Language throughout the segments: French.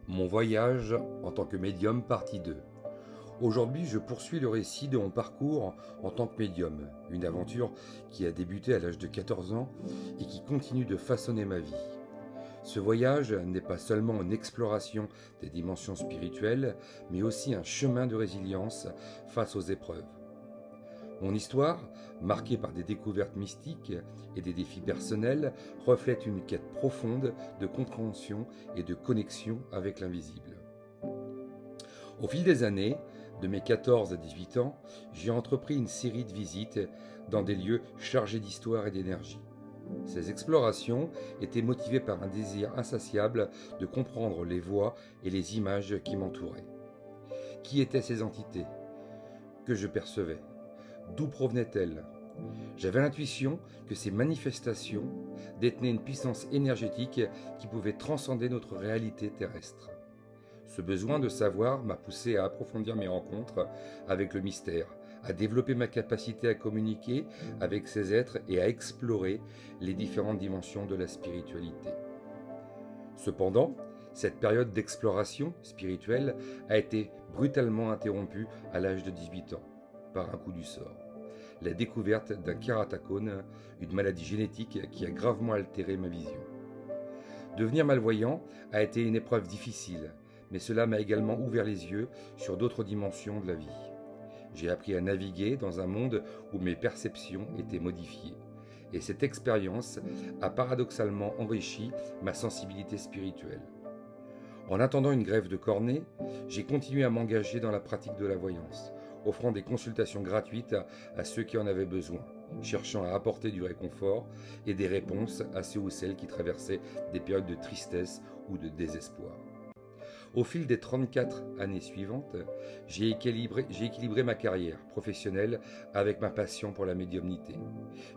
Mon voyage en tant que médium, partie 2. Aujourd'hui, je poursuis le récit de mon parcours en tant que médium, une aventure qui a débuté à l'âge de 14 ans et qui continue de façonner ma vie. Ce voyage n'est pas seulement une exploration des dimensions spirituelles, mais aussi un chemin de résilience face aux épreuves. Mon histoire, marquée par des découvertes mystiques et des défis personnels, reflète une quête profonde de compréhension et de connexion avec l'invisible. Au fil des années, de mes 14 à 18 ans, j'ai entrepris une série de visites dans des lieux chargés d'histoire et d'énergie. Ces explorations étaient motivées par un désir insatiable de comprendre les voix et les images qui m'entouraient. Qui étaient ces entités que je percevais? D'où provenaient-elles? J'avais l'intuition que ces manifestations détenaient une puissance énergétique qui pouvait transcender notre réalité terrestre. Ce besoin de savoir m'a poussé à approfondir mes rencontres avec le mystère, à développer ma capacité à communiquer avec ces êtres et à explorer les différentes dimensions de la spiritualité. Cependant, cette période d'exploration spirituelle a été brutalement interrompue à l'âge de 18 ans, par un coup du sort. La découverte d'un kératacone, une maladie génétique qui a gravement altéré ma vision. Devenir malvoyant a été une épreuve difficile, mais cela m'a également ouvert les yeux sur d'autres dimensions de la vie. J'ai appris à naviguer dans un monde où mes perceptions étaient modifiées. Et cette expérience a paradoxalement enrichi ma sensibilité spirituelle. En attendant une greffe de cornée, j'ai continué à m'engager dans la pratique de la voyance, offrant des consultations gratuites à ceux qui en avaient besoin, cherchant à apporter du réconfort et des réponses à ceux ou celles qui traversaient des périodes de tristesse ou de désespoir. Au fil des 34 années suivantes, j'ai équilibré ma carrière professionnelle avec ma passion pour la médiumnité.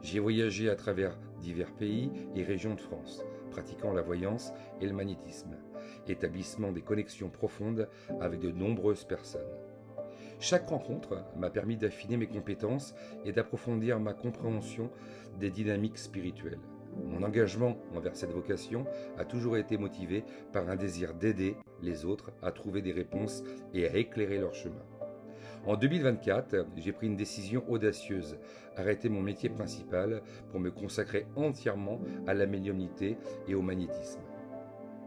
J'ai voyagé à travers divers pays et régions de France, pratiquant la voyance et le magnétisme, établissement des connexions profondes avec de nombreuses personnes. Chaque rencontre m'a permis d'affiner mes compétences et d'approfondir ma compréhension des dynamiques spirituelles. Mon engagement envers cette vocation a toujours été motivé par un désir d'aider les autres à trouver des réponses et à éclairer leur chemin. En 2024, j'ai pris une décision audacieuse, arrêter mon métier principal pour me consacrer entièrement à la médiumnité et au magnétisme.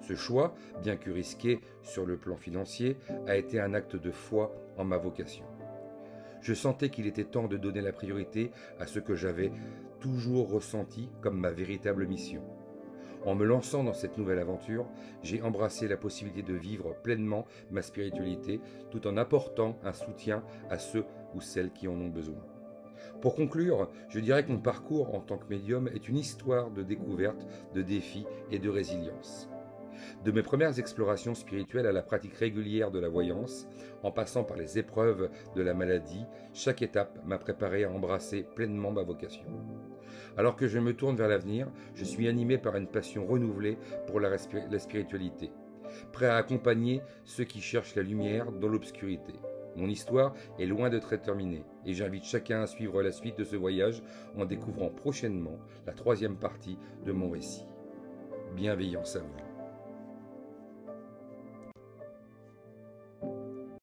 Ce choix, bien que risqué sur le plan financier, a été un acte de foi en ma vocation. Je sentais qu'il était temps de donner la priorité à ce que j'avais toujours ressenti comme ma véritable mission. En me lançant dans cette nouvelle aventure, j'ai embrassé la possibilité de vivre pleinement ma spiritualité tout en apportant un soutien à ceux ou celles qui en ont besoin. Pour conclure, je dirais que mon parcours en tant que médium est une histoire de découverte, de défis et de résilience. De mes premières explorations spirituelles à la pratique régulière de la voyance, en passant par les épreuves de la maladie, chaque étape m'a préparé à embrasser pleinement ma vocation. Alors que je me tourne vers l'avenir, je suis animé par une passion renouvelée pour la spiritualité, prêt à accompagner ceux qui cherchent la lumière dans l'obscurité. Mon histoire est loin d'être terminée et j'invite chacun à suivre la suite de ce voyage en découvrant prochainement la troisième partie de mon récit. Bienveillance à vous.